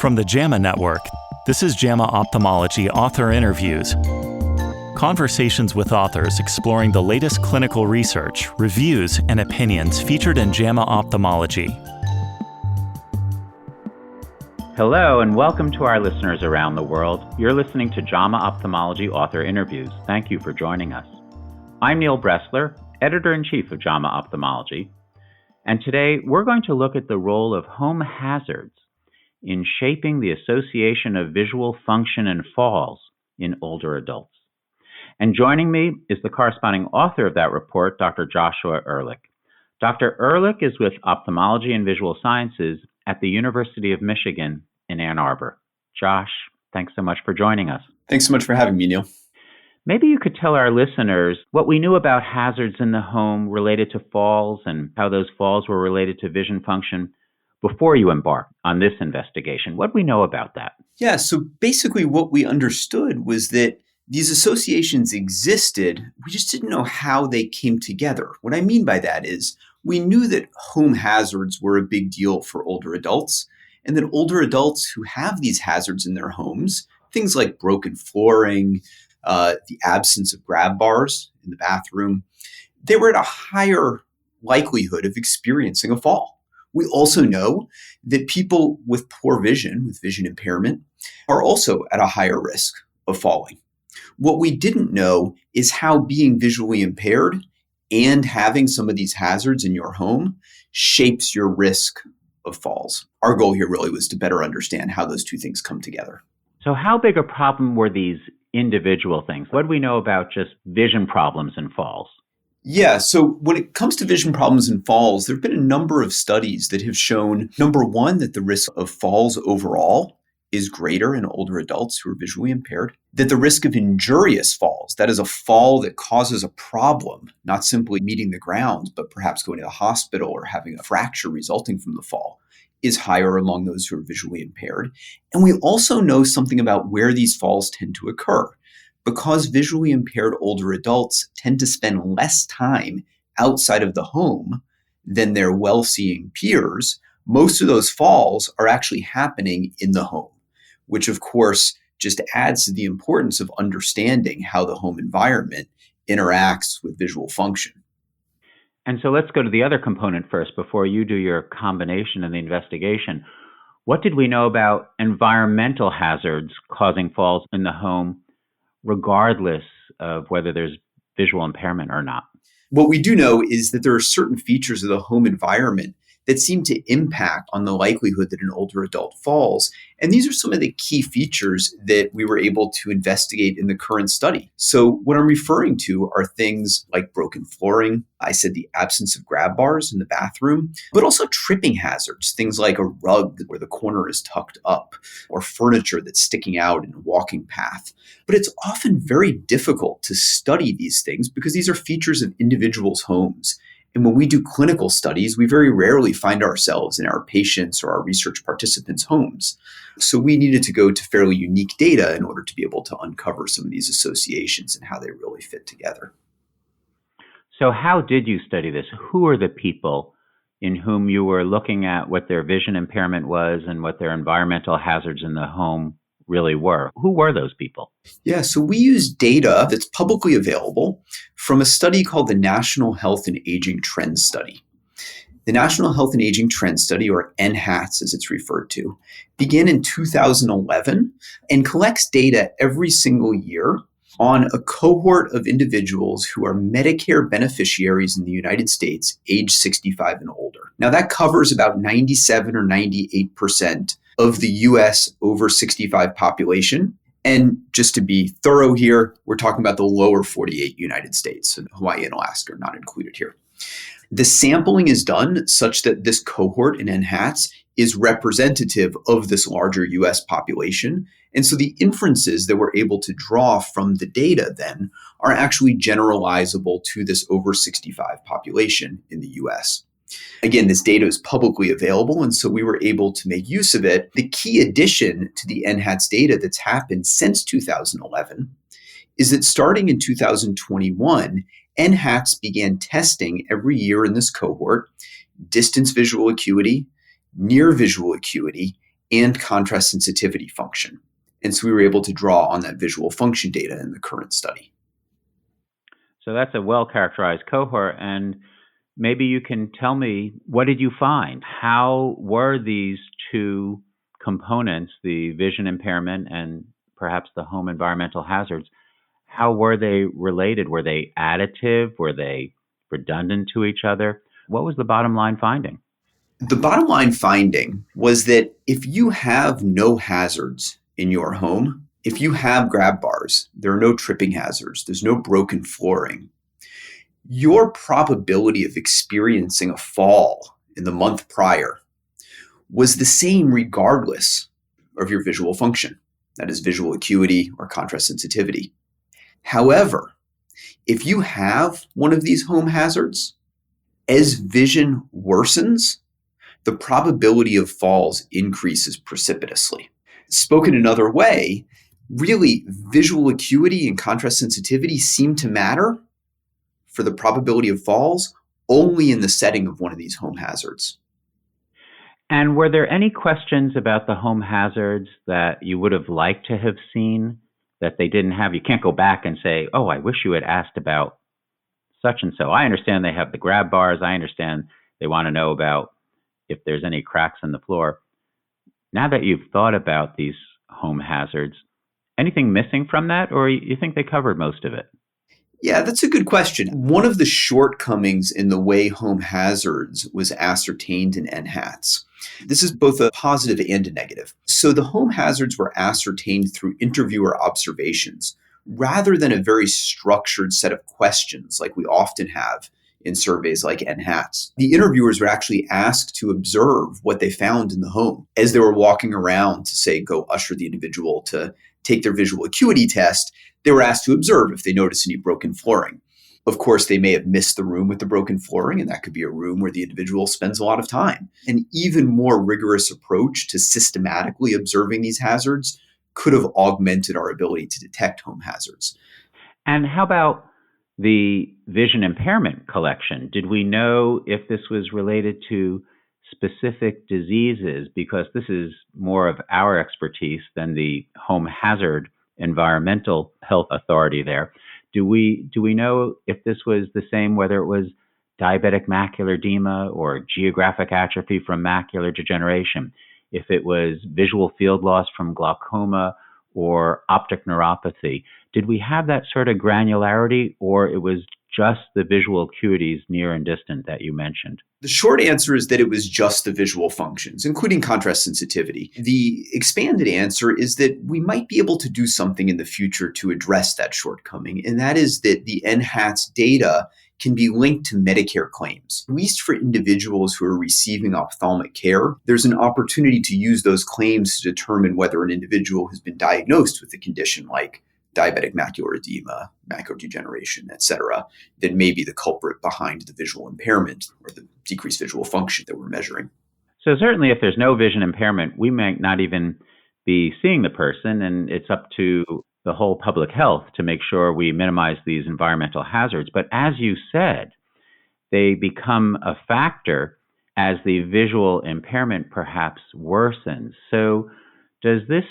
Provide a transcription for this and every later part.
From the JAMA Network, this is JAMA Ophthalmology Author Interviews. Conversations with authors exploring the latest clinical research, reviews, and opinions featured in JAMA Ophthalmology. Hello, and welcome to our listeners around the world. You're listening to JAMA Ophthalmology Author Interviews. Thank you for joining us. I'm Neil Bressler, Editor-in-Chief of JAMA Ophthalmology, and today we're going to look at the role of home hazards in shaping the association of visual function and falls in older adults. And joining me is the corresponding author of that report, Dr. Joshua Ehrlich. Dr. Ehrlich is with Ophthalmology and Visual Sciences at the University of Michigan in Ann Arbor. Josh, thanks so much for joining us. Thanks so much for having me, Neil. Maybe you could tell our listeners what we knew about hazards in the home related to falls and how those falls were related to vision function before you embarked on this investigation. What do we know about that? Yeah, so basically what we understood was that these associations existed, we just didn't know how they came together. What I mean by that is we knew that home hazards were a big deal for older adults, and that older adults who have these hazards in their homes, things like broken flooring, the absence of grab bars in the bathroom, they were at a higher likelihood of experiencing a fall. We also know that people with poor vision, with vision impairment, are also at a higher risk of falling. What we didn't know is how being visually impaired and having some of these hazards in your home shapes your risk of falls. Our goal here really was to better understand how those two things come together. So how big a problem were these individual things? What do we know about just vision problems and falls? Yeah, so when it comes to vision problems and falls, there have been a number of studies that have shown, number one, that the risk of falls overall is greater in older adults who are visually impaired, that the risk of injurious falls, that is a fall that causes a problem, not simply meeting the ground, but perhaps going to the hospital or having a fracture resulting from the fall, is higher among those who are visually impaired. And we also know something about where these falls tend to occur. Because visually impaired older adults tend to spend less time outside of the home than their well-seeing peers, most of those falls are actually happening in the home, which of course just adds to the importance of understanding how the home environment interacts with visual function. And so let's go to the other component first before you do your combination and the investigation. What did we know about environmental hazards causing falls in the home, regardless of whether there's visual impairment or not? What we do know is that there are certain features of the home environment that seem to impact on the likelihood that an older adult falls. And these are some of the key features that we were able to investigate in the current study. So what I'm referring to are things like broken flooring. I said the absence of grab bars in the bathroom, but also tripping hazards, things like a rug where the corner is tucked up or furniture that's sticking out in a walking path. But it's often very difficult to study these things because these are features of individuals' homes. And when we do clinical studies, we very rarely find ourselves in our patients' or our research participants' homes. So we needed to go to fairly unique data in order to be able to uncover some of these associations and how they really fit together. So how did you study this? Who are the people in whom you were looking at what their vision impairment was and what their environmental hazards in the home really were? Who were those people? Yeah, so we use data that's publicly available from a study called the National Health and Aging Trends Study. The National Health and Aging Trends Study, or NHATS as it's referred to, began in 2011 and collects data every single year on a cohort of individuals who are Medicare beneficiaries in the United States, age 65 and older. Now that covers about 97 or 98% of the US over 65 population. And just to be thorough here, we're talking about the lower 48 United States, and Hawaii and Alaska are not included here. The sampling is done such that this cohort in NHATS is representative of this larger US population. And so the inferences that we're able to draw from the data then are actually generalizable to this over 65 population in the US. Again, this data is publicly available, and so we were able to make use of it. The key addition to the NHATS data that's happened since 2011 is that starting in 2021, NHATS began testing every year in this cohort distance visual acuity, near visual acuity, and contrast sensitivity function. And so we were able to draw on that visual function data in the current study. So that's a well-characterized cohort. And maybe you can tell me, what did you find? How were these two components, the vision impairment and perhaps the home environmental hazards, how were they related? Were they additive? Were they redundant to each other? What was the bottom line finding? The bottom line finding was that if you have no hazards in your home, if you have grab bars, there are no tripping hazards, there's no broken flooring, your probability of experiencing a fall in the month prior was the same regardless of your visual function, that is visual acuity or contrast sensitivity. However, if you have one of these home hazards, as vision worsens, the probability of falls increases precipitously. Spoken another way, really visual acuity and contrast sensitivity seem to matter for the probability of falls only in the setting of one of these home hazards. And were there any questions about the home hazards that you would have liked to have seen that they didn't have? You can't go back and say, oh, I wish you had asked about such and so. I understand they have the grab bars. I understand they want to know about if there's any cracks in the floor. Now that you've thought about these home hazards, anything missing from that, or you think they covered most of it? Yeah, that's a good question. One of the shortcomings in the way home hazards was ascertained in NHATs. This is both a positive and a negative. So the home hazards were ascertained through interviewer observations rather than a very structured set of questions like we often have in surveys like NHATs. The interviewers were actually asked to observe what they found in the home as they were walking around to, say, go usher the individual to take their visual acuity test. They were asked to observe if they noticed any broken flooring. Of course, they may have missed the room with the broken flooring, and that could be a room where the individual spends a lot of time. An even more rigorous approach to systematically observing these hazards could have augmented our ability to detect home hazards. And how about the vision impairment collection? Did we know if this was related to specific diseases? Because this is more of our expertise than the home hazard environmental health authority there. Do we know if this was the same, whether it was diabetic macular edema or geographic atrophy from macular degeneration, if it was visual field loss from glaucoma or optic neuropathy? Did we have that sort of granularity, or it was just the visual acuities near and distant that you mentioned? The short answer is that it was just the visual functions, including contrast sensitivity. The expanded answer is that we might be able to do something in the future to address that shortcoming, and that is that the NHATS data can be linked to Medicare claims. At least for individuals who are receiving ophthalmic care, there's an opportunity to use those claims to determine whether an individual has been diagnosed with a condition like diabetic macular edema, macular degeneration, etc., that may be the culprit behind the visual impairment or the decreased visual function that we're measuring. So certainly if there's no vision impairment, we might not even be seeing the person, and it's up to the whole public health to make sure we minimize these environmental hazards. But as you said, they become a factor as the visual impairment perhaps worsens. So does this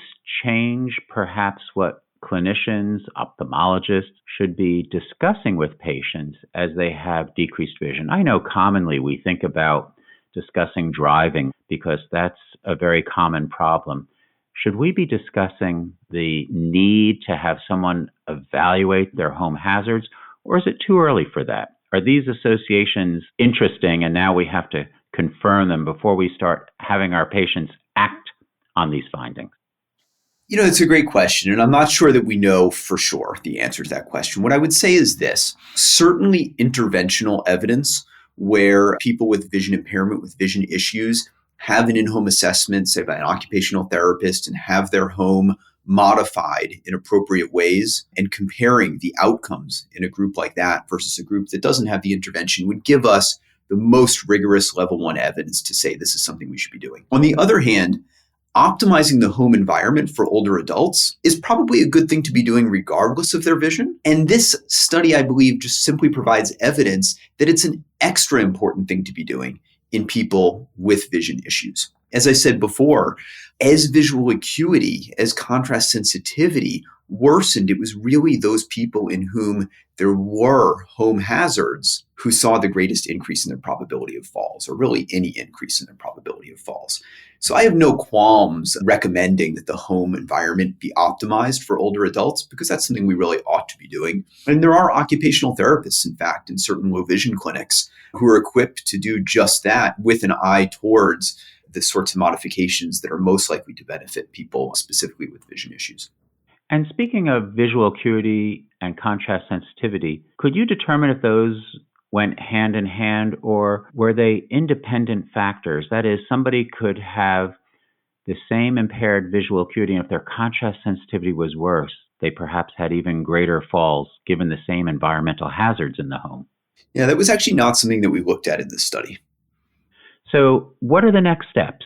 change perhaps what clinicians, ophthalmologists should be discussing with patients as they have decreased vision? I know commonly we think about discussing driving because that's a very common problem. Should we be discussing the need to have someone evaluate their home hazards, or is it too early for that? Are these associations interesting and now we have to confirm them before we start having our patients act on these findings? It's a great question, and I'm not sure that we know for sure the answer to that question. What I would say is this: certainly interventional evidence where people with vision impairment, with vision issues, have an in-home assessment, say by an occupational therapist, and have their home modified in appropriate ways, and comparing the outcomes in a group like that versus a group that doesn't have the intervention would give us the most rigorous level 1 evidence to say this is something we should be doing. On the other hand, optimizing the home environment for older adults is probably a good thing to be doing regardless of their vision. And this study, I believe, just simply provides evidence that it's an extra important thing to be doing in people with vision issues. As I said before, As visual acuity, as contrast sensitivity worsened, it was really those people in whom there were home hazards who saw the greatest increase in their probability of falls, or really any increase in their probability of falls. So I have no qualms recommending that the home environment be optimized for older adults, because that's something we really ought to be doing. And there are occupational therapists, in fact, in certain low vision clinics who are equipped to do just that with an eye towards the sorts of modifications that are most likely to benefit people specifically with vision issues. And speaking of visual acuity and contrast sensitivity, could you determine if those went hand in hand, or were they independent factors? That is, somebody could have the same impaired visual acuity, and if their contrast sensitivity was worse, they perhaps had even greater falls given the same environmental hazards in the home. Yeah, that was actually not something that we looked at in this study. So what are the next steps?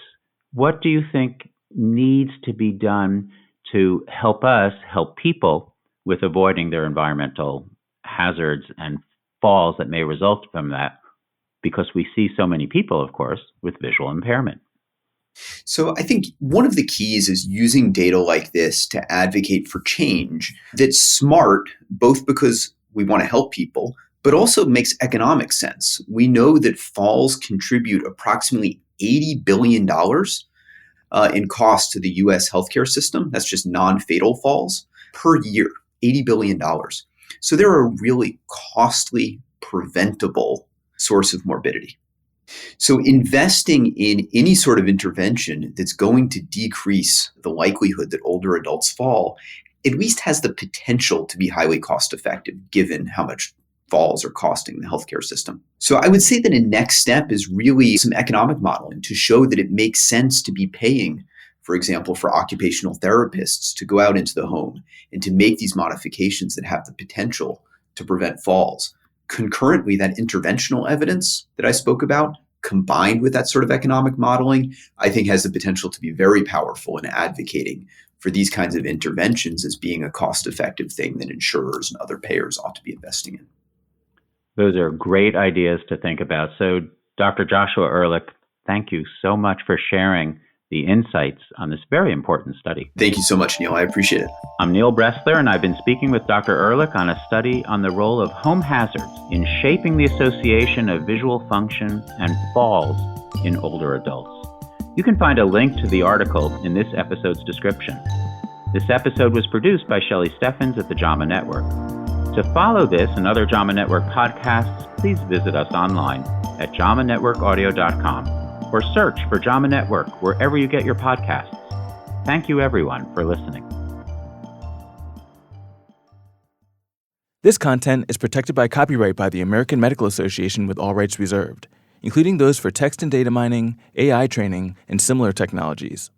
What do you think needs to be done to help us help people with avoiding their environmental hazards and falls that may result from that? Because we see so many people, of course, with visual impairment. So I think one of the keys is using data like this to advocate for change that's smart, both because we want to help people, but also makes economic sense. We know that falls contribute approximately $80 billion in cost to the U.S. healthcare system. That's just non-fatal falls per year, $80 billion. So they're a really costly, preventable source of morbidity. So investing in any sort of intervention that's going to decrease the likelihood that older adults fall at least has the potential to be highly cost effective, given how much falls are costing the healthcare system. So I would say that a next step is really some economic modeling to show that it makes sense to be paying, for example, for occupational therapists to go out into the home and to make these modifications that have the potential to prevent falls. Concurrently, that interventional evidence that I spoke about, combined with that sort of economic modeling, I think has the potential to be very powerful in advocating for these kinds of interventions as being a cost-effective thing that insurers and other payers ought to be investing in. Those are great ideas to think about. So, Dr. Joshua Ehrlich, thank you so much for sharing the insights on this very important study. Thank you so much, Neil. I appreciate it. I'm Neil Bressler, and I've been speaking with Dr. Ehrlich on a study on the role of home hazards in shaping the association of visual function and falls in older adults. You can find a link to the article in this episode's description. This episode was produced by Shelley Steffens at the JAMA Network. To follow this and other JAMA Network podcasts, please visit us online at jamanetworkaudio.com or search for JAMA Network wherever you get your podcasts. Thank you, everyone, for listening. This content is protected by copyright by the American Medical Association with all rights reserved, including those for text and data mining, AI training, and similar technologies.